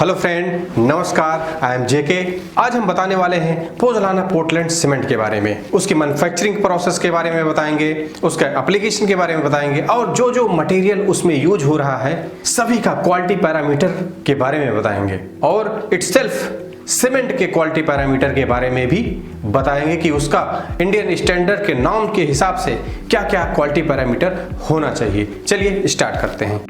Hello friend, नमस्कार। I am जेके। आज हम बताने वाले हैं पोज़ोलाना पोर्टलैंड सीमेंट के बारे में, उसकी मैन्युफैक्चरिंग प्रोसेस के बारे में बताएंगे, उसका एप्लीकेशन के बारे में बताएंगे और जो जो मटेरियल उसमें यूज हो रहा है सभी का क्वालिटी पैरामीटर के बारे में बताएंगे और इटसेल्फ सीमेंट के क्वालिटी पैरामीटर के बारे में भी बताएंगे कि उसका इंडियन स्टैंडर्ड के नॉर्म के हिसाब से क्या क्या क्वालिटी पैरामीटर होना चाहिए। चलिए स्टार्ट करते हैं।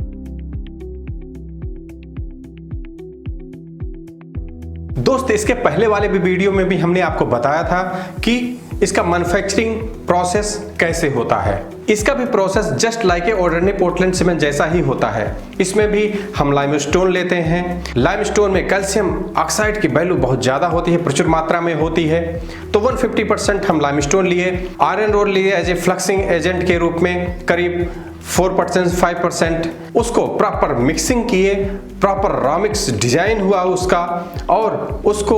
दोस्त, इसके पहले वाले भी वीडियो में भी हमने आपको बताया था कि इसका मैन्युफैक्चरिंग प्रोसेस कैसे होता है। इसका भी process just like a ordinary Portland cement जैसा ही होता है। इसमें भी हम लाइमस्टोन लेते हैं। लाइमस्टोन में कैल्शियम ऑक्साइड की वैल्यू बहुत ज़्यादा होती है, प्रचुर मात्रा में होती है, तो 150% हम लाइमस्टोन लिए। आयरन ओर लिए एज ए फ्लक्सिंग एजेंट के रूप में करीब 4% 5%। उसको प्रॉपर मिक्सिंग किए, प्रॉपर रॉ मिक्स डिजाइन हुआ उसका और उसको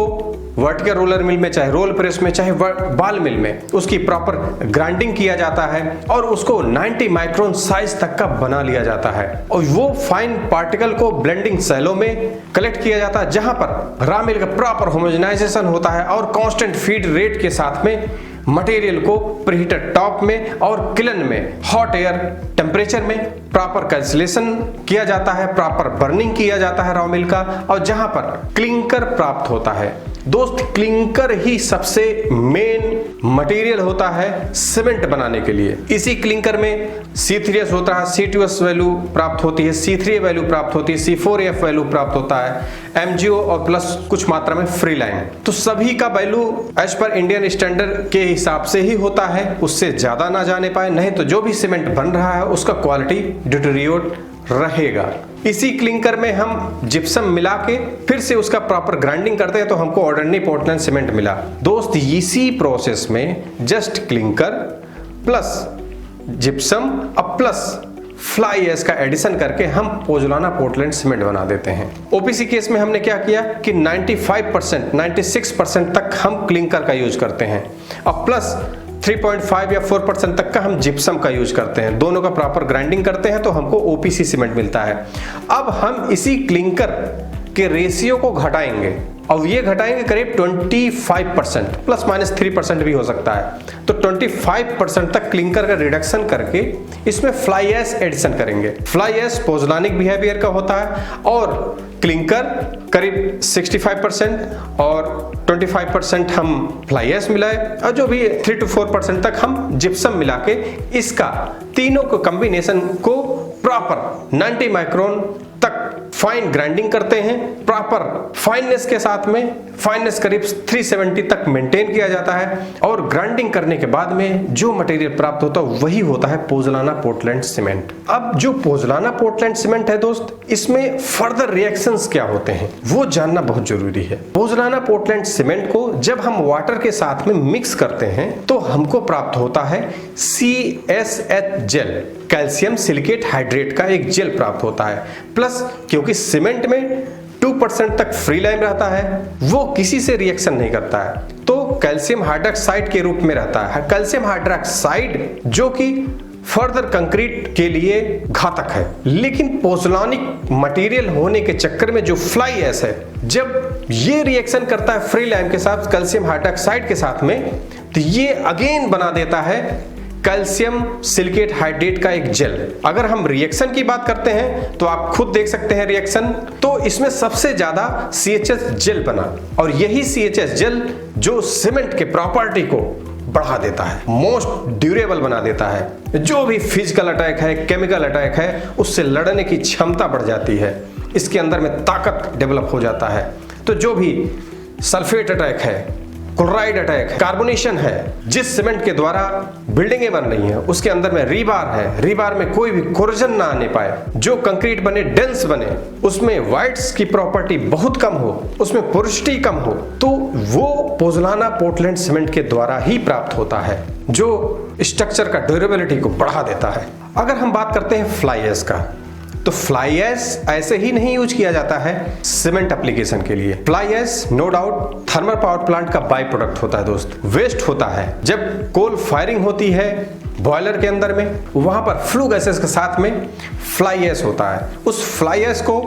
वर्टिकल रोलर मिल में, चाहे रोल प्रेस में, चाहे बाल मिल में उसकी प्रॉपर ग्राइंडिंग किया जाता है और उसको 90 माइक्रोन साइज तक का बना लिया जाता है और वो फाइन पार्टिकल को ब्लेंडिंग सेलों में कलेक्ट किया जाता है, जहां पर रॉ मिल का प्रॉपर होमोजेनाइजेशन होता है और कांस्टेंट फीड रेट के साथ में मटेरियल को प्रीहीटर टॉप में और किलन में हॉट एयर टेम्परेचर में प्रॉपर कैंसिलेशन किया जाता है, प्रॉपर बर्निंग किया जाता है रॉ मिल का, और जहां पर क्लिंकर प्राप्त होता है। दोस्त, क्लिंकर ही सबसे मेन मटेरियल होता है सीमेंट बनाने के लिए। इसी क्लिंकर में C3S होता है, C2S वैल्यू प्राप्त होती है, C3A वैल्यू प्राप्त होती है, C4AF वैल्यू प्राप्त होता है, MgO और प्लस कुछ मात्रा में फ्री लाइन। तो सभी का value as per Indian standard के हिसाब से ही होता है, उससे ज्यादा ना जाने पाए, नहीं तो जो भी सीमेंट बन रहा है उसका क्वालिटी डिटेरियोरेट रहेगा। इसी क्लिंकर में हम जिप्सम मिला के फिर से उसका प्रॉपर ग्राइंडिंग करते हैं तो हमको ऑर्डिनरी पोर्टलैंड सीमेंट मिला। दोस्त, इसी प्रोसेस में जस्ट क्लिंकर प्लस जिप्सम अब प्लस फ्लाई ऐश का एडिशन करके हम पोज़ोलाना पोर्टलैंड सीमेंट बना देते हैं। ओपीसी केस में हमने क्या किया कि 95% 96% तक हम क्लिंकर का यूज करते हैं और प्लस 3.5 या 4% तक का हम जिप्सम का यूज करते हैं। दोनों का प्रॉपर ग्राइंडिंग करते हैं तो हमको ओपीसी सीमेंट मिलता है। अब हम इसी क्लिंकर के रेशियो को घटाएंगे और ये घटाएंगे करीब 25%, प्लस माइनस 3% भी हो सकता है। तो 25% तक क्लिंकर का रिडक्शन करके इसमें फ्लाई ऐश एडिशन करेंगे। फ्लाई ऐश पोज़ोलानिक बिहेवियर का होता है और क्लिंकर करीब 65% और 25% हम फ्लाई ऐश मिलाए और जो भी 3 to 4% तक हम जिप्सम मिला के इसका तीनों को कॉम्बिनेशन को प्रॉपर 90 माइक्रोन तक फाइन ग्राइंडिंग करते हैं। प्रॉपर फाइननेस के साथ में फाइननेस करीब 370 तक मेंटेन किया जाता है और ग्राइंडिंग करने के बाद में जो मटेरियल प्राप्त होता है वही होता है पोज़ोलाना पोर्टलैंड सीमेंट। अब जो पोज़ोलाना पोर्टलैंड सीमेंट है दोस्त, इसमें फर्दर रिएक्शंस क्या होते हैं वो जानना बहुत जरूरी है। पोज़ोलाना पोर्टलैंड सीमेंट को जब हम वाटर के साथ में मिक्स करते हैं तो हमको प्राप्त होता है CSH gel, calcium silicate hydrate का एक जेल प्राप्त होता है। प्लस क्योंकि सीमेंट में 2% तक फ्री लाइम रहता है, वो किसी से रिएक्शन नहीं करता है तो कैल्शियम हाइड्रोक्साइड के रूप में रहता है। कैल्शियम हाइड्रोक्साइड जो कि फर्दर कंक्रीट के लिए घातक है, लेकिन पोज़ोलानिक मटेरियल होने के चक्कर में जो फ्लाई ऐश है जब ये रिएक्शन करता है फ्री लाइम के साथ कैल्शियम हाइड्रोक्साइड के साथ में तो ये अगेन बना देता है कैल्शियम सिलिकेट हाइड्रेट का एक जेल। अगर हम रिएक्शन की बात करते हैं तो आप खुद देख सकते हैं रिएक्शन, तो इसमें सबसे ज्यादा CHS जेल बना और यही CHS जेल जो सीमेंट के प्रॉपर्टी को बढ़ा देता है, मोस्ट ड्यूरेबल बना देता है। जो भी फिजिकल अटैक है, केमिकल अटैक है, उससे लड़ने की क्षमता बढ़ जाती है, इसके अंदर में ताकत डेवलप हो जाता है। तो जो भी सल्फेट अटैक है, क्लोराइड अटैक है, कार्बोनेशन है, जिस सीमेंट के द्वारा बिल्डिंगें बन रही हैं उसके अंदर में रीबार है, रीबार में कोई भी कोरोजन ना आने पाए, जो कंक्रीट बने डेंस बने, उसमें वाइट्स की प्रॉपर्टी बहुत कम हो, उसमें पोरोसिटी कम हो, तो वो पोज़ोलाना पोर्टलैंड सीमेंट के द्वारा ही प्राप्त होता है जो स्ट्रक्चर का ड्यूरेबिलिटी को बढ़ा देता है। अगर हम बात करते हैं फ्लाई ऐश का, तो फ्लाई ऐश ऐसे ही नहीं यूज किया जाता है सीमेंट एप्लीकेशन के लिए। Fly ash no doubt thermal power plant का बाई प्रोडक्ट होता है दोस्त, वेस्ट होता है। जब कोल फायरिंग होती है बॉयलर के अंदर में, वहां पर फ्लू गैसेस के साथ में फ्लाई ऐश होता है। उस फ्लाई ऐश को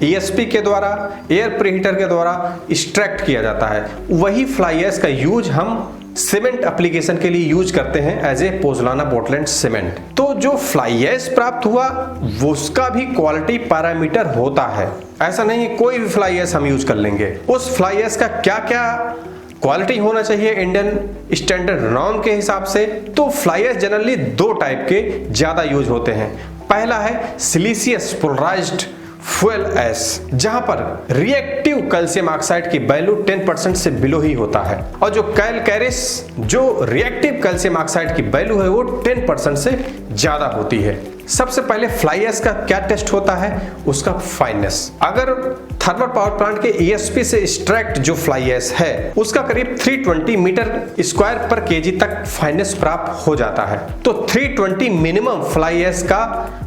ESP के द्वारा, एयर प्रीहीटर के द्वारा एक्सट्रैक्ट किया जाता है। वही फ्लाई ऐश का यूज हम सीमेंट एप्लीकेशन के लिए यूज करते हैं एज ए पोज़लाना पोर्टलैंड सीमेंट। तो जो फ्लाई ऐश प्राप्त हुआ उसका भी क्वालिटी पैरामीटर होता है। ऐसा नहीं है कोई भी फ्लाई ऐश हम यूज कर लेंगे। उस फ्लाई ऐश का क्या क्या क्वालिटी होना चाहिए इंडियन स्टैंडर्ड नॉर्म के हिसाब से। तो फ्लाई ऐश जनरली दो टाइप के ज्यादा यूज होते हैं। पहला है सिलिशियस पोलराइज्ड फ्यूल ऐश, जहां पर रिएक्टिव कैल्शियम ऑक्साइड की वैल्यू 10% से बिलो ही होता है, और जो कैलकैरिस जो रिएक्टिव कैल्शियम ऑक्साइड की वैल्यू है वो 10% से ज्यादा होती है। सबसे पहले फ्लाई ऐश का क्या टेस्ट होता है, उसका फाइननेस। अगर थर्मल पावर प्लांट के ESP से एक्सट्रैक्ट जो फ्लाई ऐश है उसका करीब 320 मीटर स्क्वायर पर केजी तक फाइननेस प्राप्त हो जाता है। तो 320 मिनिमम फ्लाई ऐश का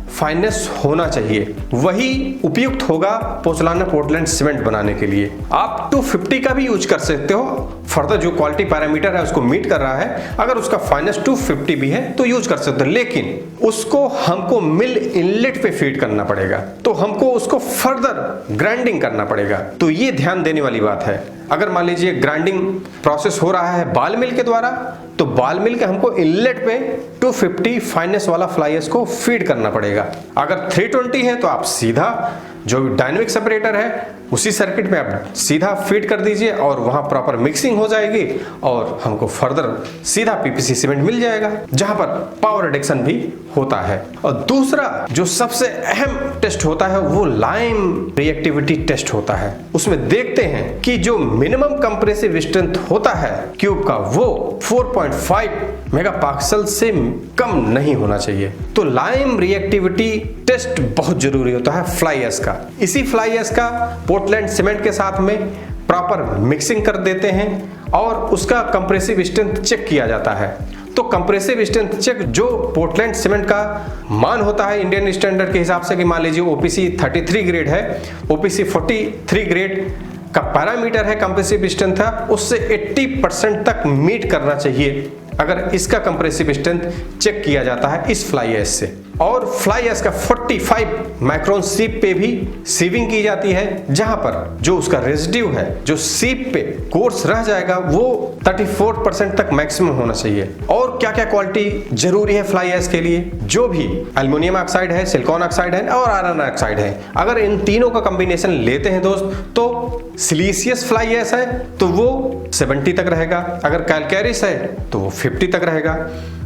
फाइननेस होना चाहिए, वही उपयुक्त होगा पोज़लाना पोर्टलैंड सीमेंट बनाने के लिए। आप 250 का भी यूज कर सकते हो, फर्दर जो क्वालिटी पैरामीटर है उसको मीट कर रहा है। अगर उसका फाइननेस 250 भी है तो यूज कर सकते हो, लेकिन उसको हमको मिल इनलेट पे फीड करना पड़ेगा, तो हमको उसको फर्दर ग्राइंडिंग करना पड़ेगा। तो ये ध्यान देने वाली बात है। अगर मान लीजिए ग्राइंडिंग प्रोसेस हो रहा है बाल मिल के द्वारा, तो बाल मिल के हमको इनलेट पे 250 फाइननेस वाला फ्लाई ऐश को फीड करना पड़ेगा। अगर 320 है तो आप सीधा जो डायनेमिक सेपरेटर है उसी सर्किट में आप सीधा फीड कर दीजिए और वहां प्रॉपर मिक्सिंग हो जाएगी और हमको फर्दर सीधा PPC सीमेंट मिल जाएगा, जहां पर पावर रिडक्शन भी होता है। और दूसरा जो सबसे अहम टेस्ट होता है वो लाइम रिएक्टिविटी टेस्ट होता है। उसमें देखते हैं कि जो मिनिमम कंप्रेसिव स्ट्रेंथ होता है क्यूब का वो 4.5 मेगापास्कल से कम नहीं होना चाहिए। तो लाइम रिएक्टिविटी टेस्ट बहुत जरूरी होता है फ्लाई ऐश का। इसी फ्लाई ऐश का पोर्टलैंड सीमेंट के साथ में प्रॉपर मिक्सिंग कर देते हैं और उसका कंप्रेसिव स्ट्रेंथ चेक किया जाता है। तो कंप्रेसिव स्ट्रेंथ चेक जो पोर्टलैंड सीमेंट का मान होता है इंडियन स्टैंडर्ड के हिसाब से, कि मान लीजिए OPC 33 ग्रेड है, OPC 43 ग्रेड का पैरामीटर है कंप्रेसिव स्ट्रेंथ था, उससे 80% तक मीट करना चाहिए अगर इसका कंप्रेसिव स्ट्रेंथ चेक किया जाता है इस फ्लाई ऐश से। और फ्लाई ऐश का 45 माइक्रोन सीप पे भी सीविंग की जाती है, जहां पर जो उसका रेजिड्यू है जो सीप पे कोर्स रह जाएगा वो 34% तक मैक्सिमम होना चाहिए। और क्या क्या क्वालिटी जरूरी है फ्लाई ऐश के लिए, जो भी एल्युमिनियम ऑक्साइड है, सिलिकॉन ऑक्साइड है और आयरन ऑक्साइड है, अगर इन तीनों का कॉम्बिनेशन लेते हैं दोस्त तो सिलिशियस फ्लाई ऐश है तो वो 70 तक रहेगा, अगर कैलकैरिस है तो वो 50 तक रहेगा।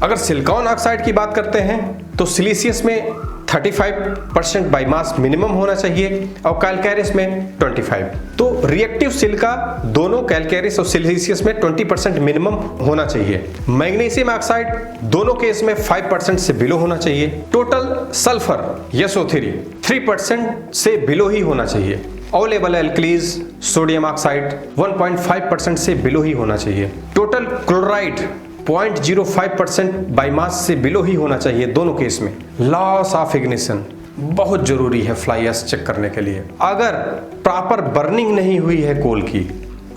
अगर सिलिकॉन ऑक्साइड की बात करते हैं तो सिलिशियस में 35% बाई मास मिनिमम होना चाहिए और कैलकैरिस में 25। तो रिएक्टिव सिलिका दोनों कैलकैरिस और सिलिशियस में 20% मिनिमम होना चाहिए। मैग्नीशियम ऑक्साइड दोनों केस में 5% से बिलो होना चाहिए। टोटल सल्फर SO3 3% से बिलो ही होना चाहिए। All level alkalis sodium oxide 1.5% से बिलो ही होना चाहिए। टोटल क्लोराइड 0.05% बाई मास से बिलो ही होना चाहिए दोनों केस में। लॉस ऑफ इग्निशन बहुत जरूरी है फ्लाई ऐश चेक करने के लिए। अगर प्रॉपर बर्निंग नहीं हुई है कोल की,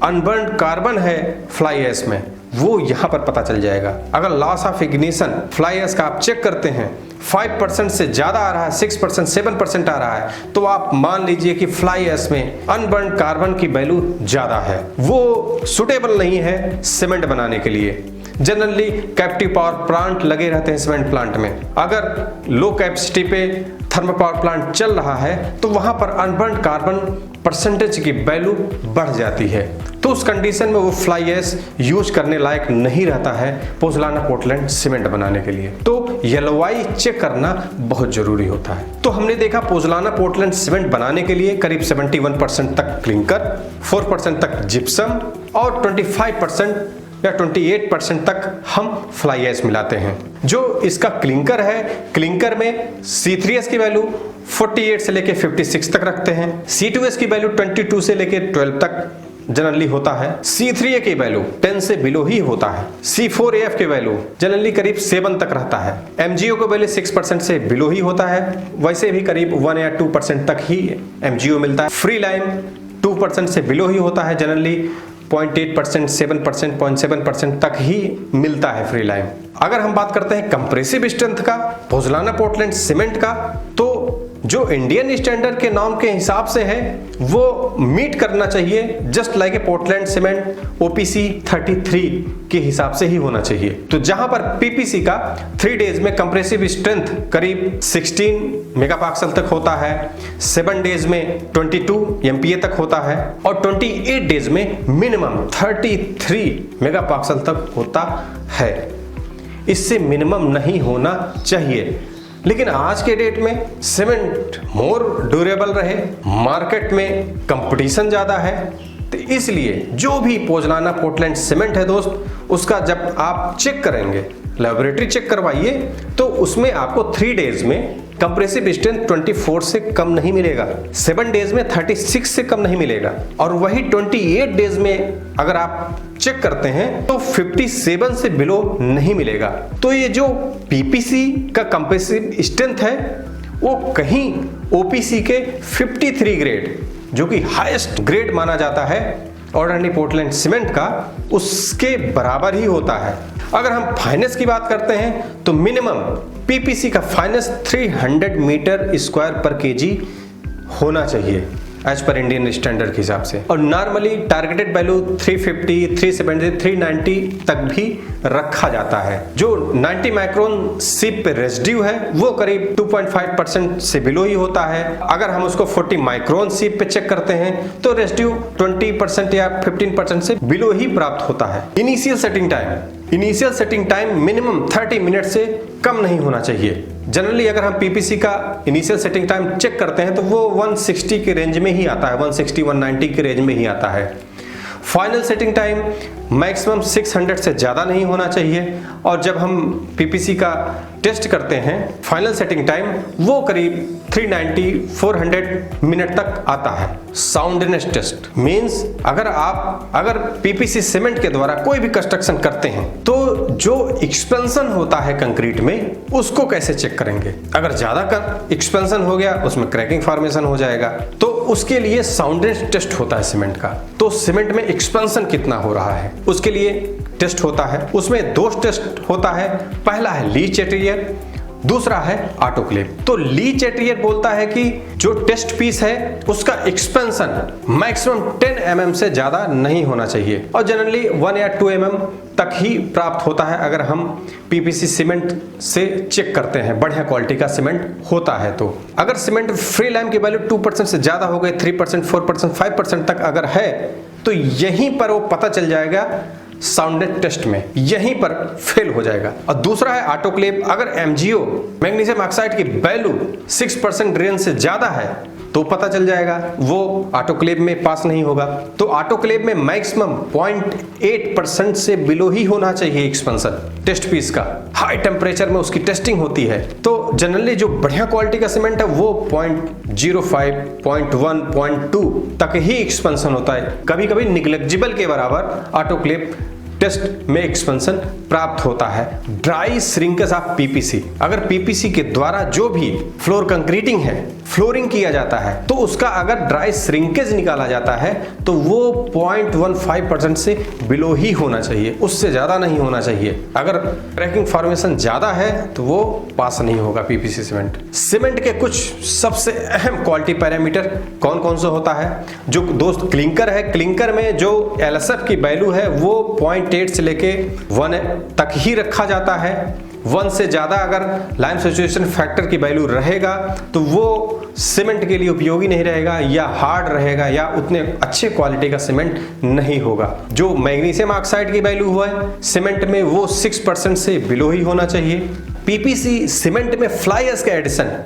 अनबर्न्ड कार्बन है फ्लाई ऐश में, वो यहां पर पता चल जाएगा। अगर loss of ignition fly ash का आप चेक करते हैं 5% से ज्यादा आ रहा है, 6%, 7% आ रहा है, तो आप मान लीजिए कि फ्लाई ऐश में अनबर्न्ड कार्बन की वैल्यू ज्यादा है, वो सुटेबल नहीं है सीमेंट बनाने के लिए। जनरली कैपेसिटी पावर प्लांट लगे रहते हैं सीमेंट प्लांट में। अगर लो कैपेसिटी पे थर्मल पावर प्लांट चल रहा है तो वहां पर अनबर्न्ड कार्बन परसेंटेज की वैल्यू बढ़ जाती है, तो उस कंडीशन में वो फ्लाई ऐश यूज करने लायक नहीं रहता है पोज़लाना पोर्टलैंड सीमेंट बनाने के लिए। तो येलोवाई चेक करना बहुत जरूरी होता है। तो हमने देखा पोज़लाना पोर्टलैंड सीमेंट बनाने के लिए करीब 71% तक क्लिंकर, 4% तक जिप्सम और 25% या 28% तक हम फ्लाई ऐश मिलाते हैं। जो इसका क्लिंकर है, क्लिंकर में C3S की वैल्यू 48 से लेके 56 तक रखते हैं। C2S की वैल्यू 22 से लेके 12 तक जनरली होता है। C3A की वैल्यू 10 से बिलो ही होता है। C4AF की वैल्यू जनरली करीब 7 तक रहता है। MgO की वैल्यू 6% से बिलो ही होता है, वैसे भी करीब 1 या 2% तक ही MgO मिलता है। फ्री लाइम 2% से बिलो ही होता है, जनरली 0.8%, 7%, 0.7% तक ही मिलता है फ्री लाइम। अगर हम बात करते हैं कंप्रेसिव स्ट्रेंथ का पोज़लाना पोर्टलैंड सीमेंट का, तो जो इंडियन स्टैंडर्ड के नॉर्म के हिसाब से है वो मीट करना चाहिए, just like a Portland cement OPC 33 के हिसाब से ही होना चाहिए। तो जहां पर PPC का 3 डेज में कंप्रेसिव स्ट्रेंथ करीब 16 मेगापास्कल तक होता है, 7 डेज में 22 MPa तक होता है और 28 डेज में मिनिमम 33 मेगापास्कल तक होता है। इससे मिनिमम नहीं होना चाहिए। लेकिन आज के डेट में सीमेंट मोर ड्यूरेबल रहे, मार्केट में कंपटीशन ज़्यादा है, तो इसलिए जो भी पोज़लाना पोर्टलैंड सीमेंट है दोस्त, उसका जब आप चेक करेंगे, लेबोरेटरी चेक करवाइए, तो उसमें आपको 3 डेज में कंप्रेसिव स्ट्रेंथ 24 से कम नहीं मिलेगा, 7 डेज में 36 से कम नहीं मिलेगा और वही 28 डेज में अगर आप चेक करते हैं तो 57 से बिलो नहीं मिलेगा। तो ये जो PPC का कंप्रेसिव स्ट्रेंथ है वो कहीं OPC के 53 ग्रेड, जो कि हाईएस्ट ग्रेड माना जाता है ऑर्डिनरी पोर्टलैंड सीमेंट का, उसके बराबर ही होता है। अगर हम फाइनेंस की बात करते हैं तो मिनिमम PPC का फाइनेंस 300 मीटर स्क्वायर पर kg होना चाहिए एज पर इंडियन स्टैंडर्ड के हिसाब से, और नॉर्मली टारगेटेड वैल्यू 350, 370, 390 तक भी रखा जाता है। जो 90 माइक्रोन सीप पे रेसिड्यू है वो करीब 2.5% से बिलो ही होता है। अगर हम उसको 40 माइक्रोन सीप पे चेक करते हैं तो रेसिड्यू 20% या 15% से बिलो ही प्राप्त होता है। Initial setting time minimum 30 minute से कम नहीं होना चाहिए। जनरली अगर हम PPC का इनिशियल सेटिंग टाइम चेक करते हैं तो वो 160 के रेंज में ही आता है, 160-190 के रेंज में ही आता है। फाइनल सेटिंग टाइम मैक्सिमम 600 से ज़्यादा नहीं होना चाहिए, और जब हम PPC का टेस्ट करते हैं फाइनल सेटिंग टाइम वो करीब 390-400 मिनट तक आता है। साउंडनेस टेस्ट मींस अगर PPC सीमेंट के द्वारा कोई भी कंस्ट्रक्शन करते हैं तो जो एक्सपेंशन होता है कंक्रीट में उसको कैसे चेक करेंगे। अगर ज़्यादा एक्सपेंशन हो गया उसमें क्रैकिंग फॉर्मेशन हो जाएगा, तो उसके लिए साउंडनेस टेस्ट होता है सीमेंट का। तो सीमेंट में एक्सपेंशन कितना हो रहा है उसके लिए टेस्ट होता है। उसमें 2 टेस्ट होता है, पहला है लीच एट्रियर, दूसरा है ऑटोक्लेव। तो लीच एट्रियर बोलता है कि जो टेस्ट पीस है उसका एक्सपेंशन मैक्सिमम 10 mm से ज्यादा नहीं होना चाहिए, और जनरली 1 या 2 mm तक ही प्राप्त होता है अगर हम PPC सीमेंट से चेक करते हैं, बढ़िया क्वालिटी का सीमेंट होता है। तो अगर सीमेंट फ्री लाइम की वैल्यू 2% से ज्यादा हो गई, 3%, 4%, 5% तक अगर है तो यहीं पर वो पता चल जाएगा साउंडनेस टेस्ट में, यहीं पर फेल हो जाएगा। और दूसरा है ऑटोक्लेव। अगर MgO मैग्नीशियम ऑक्साइड की वैल्यू 6% रेंज से ज्यादा है तो पता चल जाएगा वो ऑटोक्लेव में पास नहीं होगा। तो ऑटोक्लेव में मैक्सिमम 0.8% से बिलो ही होना चाहिए एक्सपेंशन टेस्ट पीस का। हाई टेम्परेचर में उसकी टेस्टिंग होती है। तो जनरली जो बढ़िया क्वालिटी का सीमेंट है वो 0.05, 0.1, 0.2 तक ही एक्सपेंशन होता है। कभी कभी निग्लेक्जिबल के बराबर ऑटोक्लेव टेस्ट में एक्सपेंशन प्राप्त होता है। ड्राई श्रिंकेज ऑफ PPC, अगर PPC के द्वारा जो भी फ्लोर कंक्रीटिंग है, फ्लोरिंग किया जाता है, तो उसका अगर ड्राई श्रिंकेज निकाला जाता है तो वो 0.15% से बिलो ही होना चाहिए, उससे ज्यादा नहीं होना चाहिए। अगर क्रैकिंग फॉर्मेशन ज्यादा है तो वो पास नहीं होगा PPC सीमेंट। सीमेंट के कुछ सबसे अहम क्वालिटी पैरामीटर कौन कौन सा होता है? जो दोस्त क्लिंकर है, क्लिंकर में जो LSF की वैल्यू है वो 0.8 से लेके 1 तक ही रखा जाता है। 1 से ज्यादा अगर लाइम सैचुरेशन फैक्टर की वैल्यू रहेगा तो वो सीमेंट के लिए उपयोगी नहीं रहेगा, या हार्ड रहेगा, या उतने अच्छे क्वालिटी का सीमेंट नहीं होगा। जो मैग्नीशियम ऑक्साइड की वैल्यू हुआ है सीमेंट में वो 6% से बिलो ही होना चाहिए। PPC सीमेंट में फ्लाई ऐश का एडिशन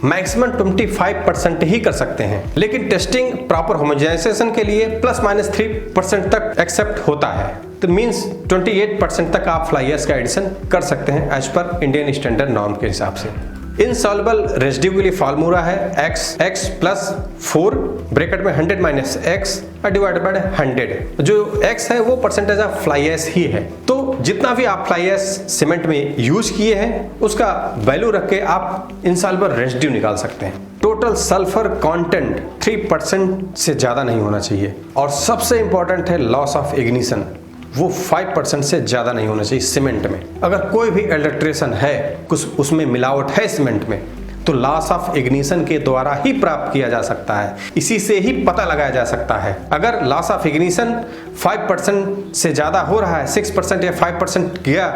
मैक्सिमम 25% ही कर सकते हैं, लेकिन टेस्टिंग प्रॉपर होमोजेनाइजेशन के लिए +-3% तक एक्सेप्ट होता है। तो मींस 28% तक आप फ्लाई ऐश का एडिशन कर सकते हैं as per Indian standard norm के हिसाब से। इनसॉल्युबल रेसिड्यू के लिए फॉर्मूला है x + 4 ब्रैकेट में 100 - x डिवाइडेड बाय 100। जो x है वो परसेंटेज ऑफ फ्लाई ऐश ही है। तो जितना भी आप फ्लाई ऐश सीमेंट में यूज किए हैं उसका वैल्यू रख के आप इनसॉल्युबल रेसिड्यू निकाल सकते हैं। टोटल सल्फर कंटेंट 3% से ज्यादा नहीं होना चाहिए, और सबसे इंपॉर्टेंट है लॉस ऑफ इग्निशन, वो 5% से ज्यादा नहीं होना चाहिए सीमेंट में। अगर कोई भी एडल्ट्रेशन है, कुछ उसमें मिलावट है सीमेंट में, तो लॉस ऑफ इग्निशन के द्वारा ही प्राप्त किया जा सकता है। इसी से ही पता लगाया जा सकता है। अगर लॉस ऑफ इग्निशन 5% से ज़्यादा हो रहा है, 6% या 5% गया,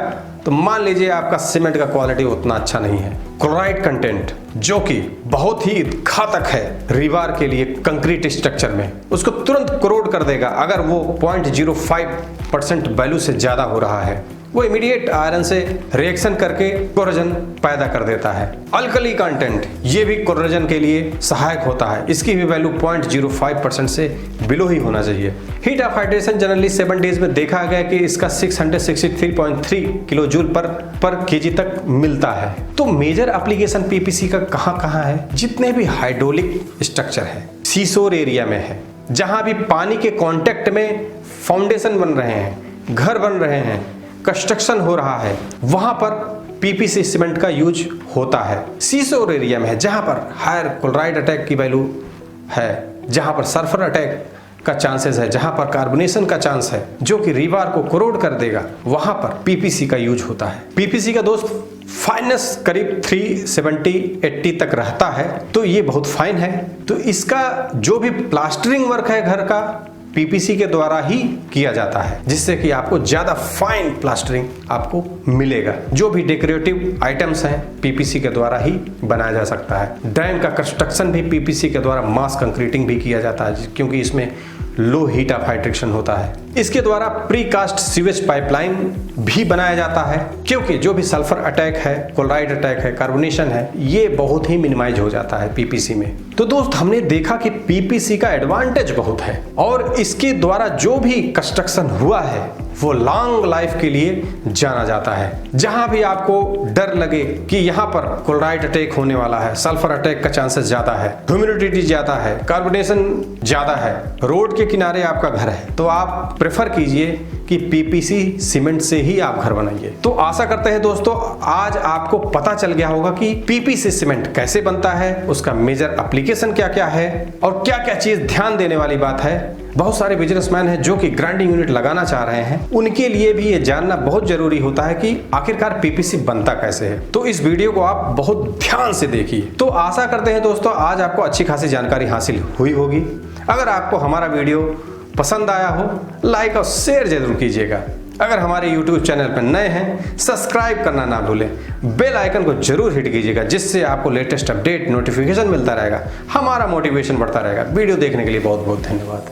तो मान लीजिए आपका सीमेंट का क्वालिटी उतना अच्छा नहीं है। क्लोराइड कंटेंट जो कि बहुत ही घातक है रीबार के लिए कंक्रीट स्ट्रक्चर में, उसको तुरंत करोड कर देगा अगर वो 0.05% वैल्यू से ज़्यादा हो रहा है। वो इमीडिएट आयरन से रिएक्शन करके कोरोजन पैदा कर देता है। अल्कली कंटेंट ये भी कोरोजन के लिए सहायक होता है। इसकी भी वैल्यू 0.05% से बिलो ही होना चाहिए। Heat of hydration generally 7 days में देखा गया कि इसका 663.3 किलो जूल पर केजी तक मिलता है। तो मेजर एप्लीकेशन पीपीसी का कहाँ है? जितने भी हाइड्रोलिक स्ट्रक्चर है, सीशोर एरिया में है, जहां भी पानी के कांटेक्ट में फाउंडेशन बन रहे हैं, घर बन रहे हैं, कंस्ट्रक्शन हो रहा है, वहां पर पीपीसी सीमेंट का यूज होता है। सीशोर एरिया में है, जहां पर हायर क्लोराइड अटैक की वैल्यू है, जहां पर सल्फर अटैक का चांसेस है, जहां पर कार्बोनेशन का चांस है जो कि रीबार को कोरोड कर देगा, वहां पर पीपीसी का यूज होता है। पीपीसी का दोस्त फाइननेस करीब 370-80 तक रहता है, तो ये बहुत फाइन है। तो इसका जो भी प्लास्टरिंग वर्क है घर का, पीपीसी के द्वारा ही किया जाता है, जिससे कि आपको ज्यादा फाइन प्लास्टरिंग आपको मिलेगा। जो भी डेकोरेटिव आइटम्स हैं पीपीसी के द्वारा ही बनाया जा सकता है। डैम का कंस्ट्रक्शन भी पीपीसी के द्वारा मास कंक्रीटिंग भी किया जाता है, क्योंकि इसमें लो हीट ऑफ हाइड्रेशन होता है। इसके द्वारा प्रीकास्ट सीवेज पाइपलाइन भी बनाया जाता है, क्योंकि जो भी सल्फर अटैक है, क्लोराइड अटैक है, कार्बोनेशन है, ये बहुत ही मिनिमाइज हो जाता है पीपीसी में। तो दोस्त हमने देखा कि पीपीसी का एडवांटेज बहुत है और इसके द्वारा जो भी कंस्ट्रक्शन हुआ है वो लॉन्ग लाइफ के लिए जाना जाता है। जहां भी आपको डर लगे कि यहाँ पर क्लोराइड अटैक होने वाला है, सल्फर अटैक का चांसेस ज्यादा है, ह्यूमिडिटी ज्यादा है, कार्बोनेशन ज्यादा है, रोड के किनारे आपका घर है, तो आप प्रेफर कीजिए कि पीपीसी सीमेंट से ही आप घर बनाइए। तो आशा करते हैं दोस्तों आज आपको पता चल गया होगा कि पीपीसी सीमेंट कैसे बनता है, उसका मेजर एप्लीकेशन क्या क्या है और क्या क्या चीज ध्यान देने वाली बात है। बहुत सारे बिजनेसमैन हैं जो कि ग्राइंडिंग यूनिट लगाना चाह रहे हैं, उनके लिए भी ये जानना बहुत जरूरी होता है कि आखिरकार पीपीसी बनता कैसे है। तो इस वीडियो को आप बहुत ध्यान से देखिए। तो आशा करते हैं दोस्तों आज आपको अच्छी खासी जानकारी हासिल हुई होगी। अगर आपको हमारा वीडियो पसंद आया हो, लाइक और शेयर जरूर कीजिएगा। अगर हमारे YouTube चैनल पर नए हैं, सब्सक्राइब करना ना भूलें, बेल आइकन को जरूर हिट कीजिएगा, जिससे आपको लेटेस्ट अपडेट नोटिफिकेशन मिलता रहेगा, हमारा मोटिवेशन बढ़ता रहेगा। वीडियो देखने के लिए बहुत बहुत धन्यवाद।